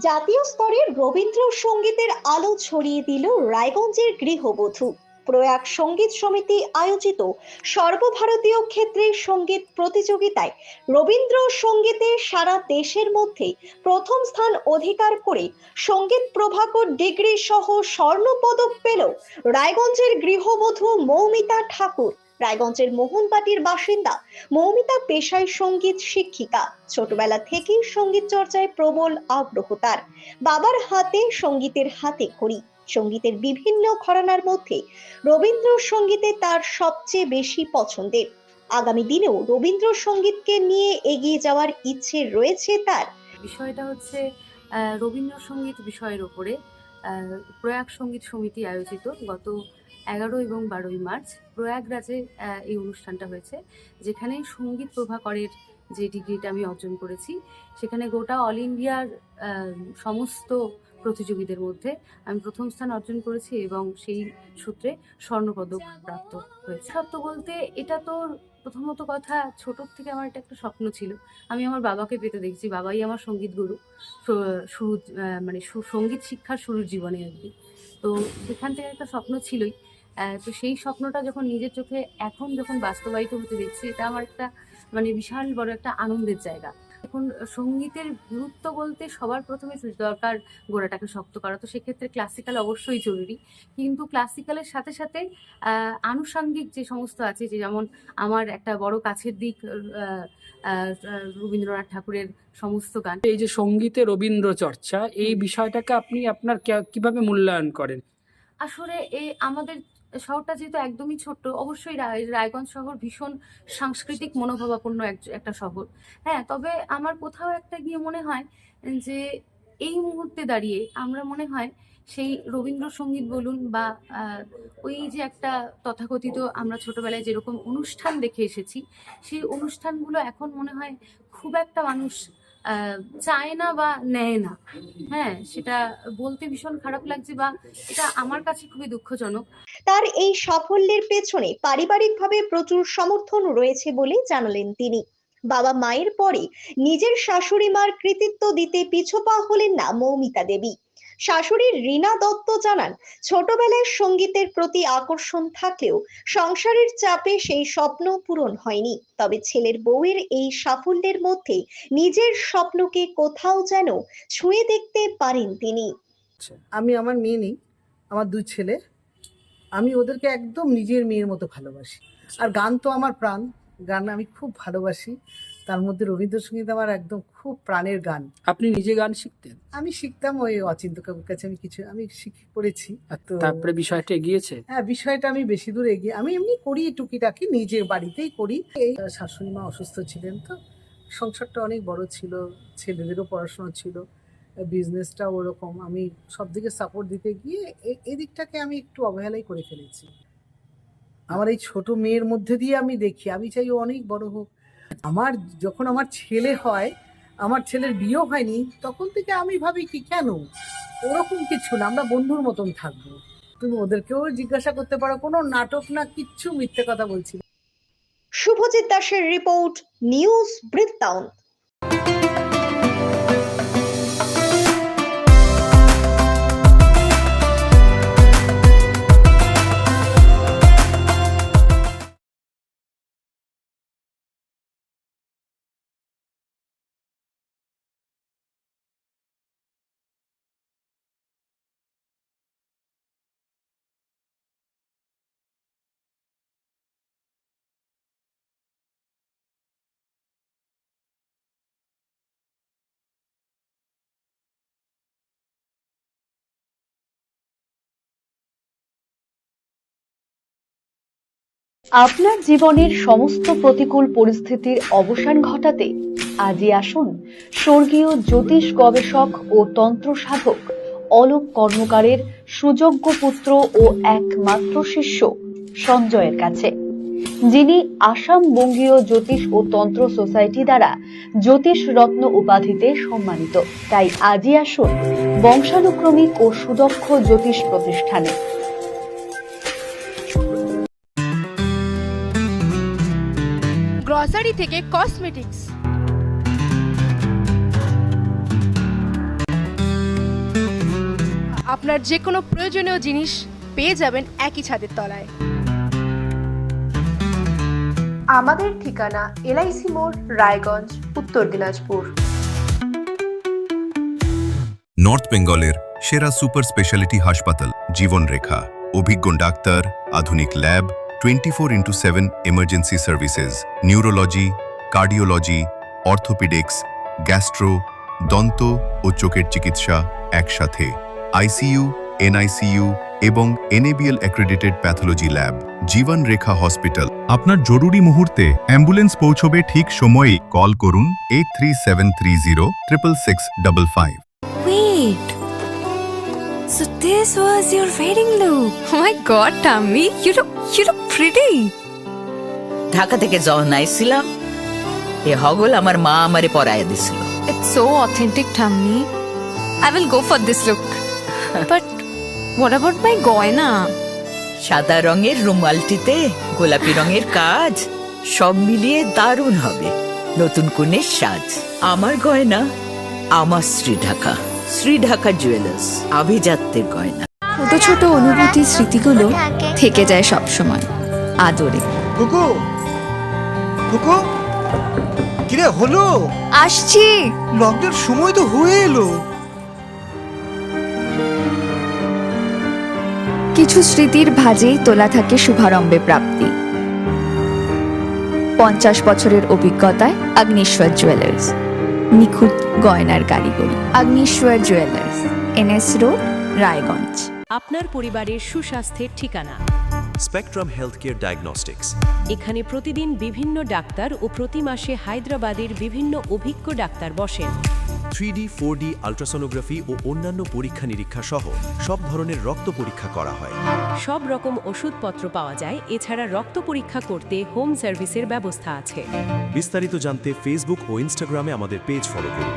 জাতীয় স্তরের রবীন্দ্রসঙ্গীতের আলো ছড়িয়ে দিল রায়গঞ্জের গৃহবধূ। প্রয়াগ সঙ্গীত সমিতি আয়োজিত সর্বভারতীয় ক্ষেত্রে সঙ্গীত প্রতিযোগিতায় রবীন্দ্রসঙ্গীতে সারা দেশের মধ্যে প্রথম স্থান অধিকার করে সঙ্গীত প্রভাকর ডিগ্রি সহ স্বর্ণপদক পেল রায়গঞ্জের গৃহবধূ মৌমিতা ঠাকুর। রায়গঞ্জের মোহনবাটির বাসিন্দা মৌমিতা পেশায় সঙ্গীত শিক্ষিকা। ছোটবেলা থেকেই সঙ্গীত চর্চায় প্রবল আগ্রহ তার। বাবার হাতে সঙ্গীতের হাতে খড়ি। সঙ্গীতের বিভিন্ন ঘরানার মধ্যে রবীন্দ্রসঙ্গীতে তার সবচেয়ে বেশি পছন্দের। আগামী দিনেও রবীন্দ্রসঙ্গীতকে নিয়ে এগিয়ে যাওয়ার ইচ্ছে রয়েছে তার। বিষয়টা হচ্ছে রবীন্দ্রসঙ্গীত বিষয়ের উপরে প্রয়াগ সঙ্গীত সমিতি আয়োজিত গত 11 এবং 12 মার্চ প্রয়াগরাজে এই অনুষ্ঠানটা হয়েছে, যেখানে সঙ্গীত প্রভাকরের যে ডিগ্রিটা আমি অর্জন করেছি, সেখানে গোটা অল ইন্ডিয়ার সমস্ত প্রতিযোগীদের মধ্যে আমি প্রথম স্থান অর্জন করেছি এবং সেই সূত্রে স্বর্ণপদক প্রাপ্ত হয়েছে। সত্য বলতে এটা তো প্রথমত কথা, ছোটোর থেকে আমার এটা একটা স্বপ্ন ছিল। আমি আমার বাবাকে পেতে দেখছি, বাবাই আমার সঙ্গীত গুরু, শুরু মানে সঙ্গীত শিক্ষার শুরুর জীবনে আর কি। তো সেখান থেকে একটা স্বপ্ন ছিলই। তো সেই স্বপ্নটা যখন নিজের চোখে এখন যখন বাস্তবায়িত হতে দেখছি, এটা আমার একটা মানে বিশাল বড় একটা আনন্দের জায়গা। এখন সঙ্গীতের গুরুত্ব বলতে সবার প্রথমে দরকার গোড়াটাকে শক্ত করা। তো সেক্ষেত্রে ক্লাসিক্যাল অবশ্যই জরুরি, কিন্তু ক্লাসিক্যালের সাথে সাথে আনুষঙ্গিক যে সমস্ত আছে, যে যেমন আমার একটা বড় কাছের দিক রবীন্দ্রনাথ ঠাকুরের সমস্ত গান। এই যে সঙ্গীতে রবীন্দ্র চর্চা, এই বিষয়টাকে আপনি আপনার কিভাবে মূল্যায়ন করেন? আসলে আমাদের শহরটা যেহেতু একদমই ছোট্ট, অবশ্যই রায়গঞ্জ শহর ভীষণ সাংস্কৃতিক মনোভাবাপন্ন একটা শহর। হ্যাঁ, তবে আমার কোথাও একটা গিয়ে মনে হয় যে এই মুহূর্তে দাঁড়িয়ে আমরা মনে হয় সেই রবীন্দ্রসঙ্গীত বলুন বা ওই যে একটা তথাকথিত আমরা ছোটবেলায় যেরকম অনুষ্ঠান দেখে এসেছি, সেই অনুষ্ঠানগুলো এখন মনে হয় খুব একটা মানুষ চায় না বা নেয় না। হ্যাঁ, সেটা বলতে ভীষণ খারাপ লাগছে, বা এটা আমার কাছে খুবই দুঃখজনক। তার এই সাফল্যের পেছনে পারিবারিকভাবে প্রচুর সমর্থন রয়েছে বলে জানালেন তিনি। বাবা মায়ের পরে নিজের শাশুড়ি মার কৃতিত্ব দিতে পিছপা হলেন না মৌমিতা দেবী। শাশুড়ি রীনা দত্ত জানান, ছোটবেলায় সঙ্গীতের প্রতি আকর্ষণ থাকলেও সংসারের চাপে সেই স্বপ্ন পূরণ হয়নি। তবে ছেলের বউয়ের এই সাফল্যের মধ্যে নিজের স্বপ্নকে কোথাও যেন ছুঁয়ে দেখতে পারেন তিনি। আমি আমার মেয়ে নেই, আমার 2 ছেলে, আমি ওদেরকে একদম নিজের মেয়ের মতো ভালোবাসি। আর গান তো আমার প্রাণ, গান আমি খুব ভালোবাসি। তার মধ্যে রবীন্দ্রসঙ্গীত আমার একদম খুব প্রাণের গান। আপনি নিজে গান শিখতেন? আমি শিখতাম ওই অচিন্ত কাকুর কাছে, আমি শিখে পড়েছি। তো তারপরে বিষয়টা এগিয়েছে? হ্যাঁ, বিষয়টা আমি বেশি দূর এগিয়ে, আমি এমনি করি টুকিটাকি, নিজের বাড়িতেই করি। এই শাশুড়ি মা অসুস্থ ছিলেন, তো সংসারটা অনেক বড় ছিল, ছেলেদেরও পড়াশোনা ছিল, বিজনেসটা ওরকম, আমি সব দিকে সাপোর্ট দিতে গিয়ে এই দিকটাকে আমি একটু অবহেলাই করে ফেলেছি। আমার এই ছোট মেয়ের মধ্যে দিয়ে আমি দেখি, আমি চাই ও অনেক বড় হোক। যখন আমার ছেলে হয়, আমার ছেলের বিয়েও হয়নি, তখন থেকে আমি ভাবি কি কেন ওরকম কিছু না, আমরা বন্ধুর মতন থাকবো। তুমি ওদেরকেও জিজ্ঞাসা করতে পারো, কোনো নাটক না, কিচ্ছু মিথ্যে কথা বলছি না। শুভজিৎ দাসের রিপোর্ট, নিউজ বৃত্তান্ত। আপনার জীবনের সমস্ত প্রতিকূল পরিস্থিতির অবসান ঘটাতে আজই আসুন স্বর্গীয় জ্যোতিষ গবেষক ও তন্ত্র সাধক অলোক কর্মকারের সুযোগ্য পুত্র ও একমাত্র শিষ্য সঞ্জয়ের কাছে, যিনি আসাম বঙ্গীয় জ্যোতিষ ও তন্ত্র সোসাইটি দ্বারা জ্যোতিষ রত্ন উপাধিতে সম্মানিত। তাই আজই আসুন বংশানুক্রমিক ও সুদক্ষ জ্যোতিষ প্রতিষ্ঠানে। গ্রসারি থেকে কসমেটিক্স, আপনার যে কোনো প্রয়োজনীয় জিনিস পেয়ে যাবেন একই ছাদের তলায়। আমাদের ঠিকানা এলআইসি মোড়, রায়গঞ্জ, উত্তর দিনাজপুর। নর্থ বেঙ্গলের সেরা সুপার স্পেশালিটি হাসপাতাল জীবন রেখা, অভিজ্ঞ ডাক্তার, আধুনিক lab, 24x7 emergency services, neurology, cardiology, orthopaedics, gastro, দন্ত ও চোখের চিকিৎসা একসাথে, আইসিইউ, এনআইসিইউ এবং এনএবিএল অ্যাক্রেডিটেড প্যাথোলজি ল্যাব। জীবন রেখা হসপিটাল। আপনার জরুরি মুহূর্তে অ্যাম্বুলেন্স পৌঁছবে ঠিক সময়ে। কল করুন 83730 66655। Wait. So this was your wedding look. Oh my god, Tammy, you look pretty. Dhaka থেকে যখন আইছিলাম এ হগল আমার মা আমারে পরায় দিছিল। It's so authentic, Tammy. I will go for this look. But what about my goina? সাদা রঙের রুমালটিতে গোলাপি রঙের কাজ, সব মিলিয়ে দারুণ হবে নতুন কনের সাজ। আমার গয়না আমার শ্রী ঢাকা জুয়েলার্স, আভিজাত্যের গয়না। ছোট ছোট অনুভূতি, স্মৃতিগুলো থেকে যায় সব সময় আদরে। কুকু কুকু, কিরে হলো? আসছি। লকডাউন সময় তো হয়ে এলো। কিছু স্মৃতির ভাজেই তোলা থাকে শুভারম্ভে প্রাপ্তি। 50 বছরের অভিজ্ঞতায় অগ্নিশ্বর জুয়েলার্স, নিখুঁত গয়নার কারিগরি। Agnishwar jewellers, NS road, Raiganj. আপনার পরিবারের সুস্বাস্থ্যের ঠিকানা স্পেকট্রাম হেলথকেয়ার ডায়াগনস্টিক্স। এখানে প্রতিদিন বিভিন্ন ডাক্তার ও প্রতি মাসে হায়দ্রাবাদের বিভিন্ন অভিজ্ঞ ডাক্তার বসেন। 3D, 4D আল্ট্রাসোনোগ্রাফি ও অন্যান্য পরীক্ষা নিরীক্ষা সহ সব ধরনের রক্ত পরীক্ষা করা হয়। সব রকম ওষুধপত্র পাওয়া যায়। এছাড়া রক্ত পরীক্ষা করতে হোম সার্ভিসের ব্যবস্থা আছে। বিস্তারিত জানতে ফেসবুক ও ইনস্টাগ্রামে আমাদের পেজ ফলো করুন।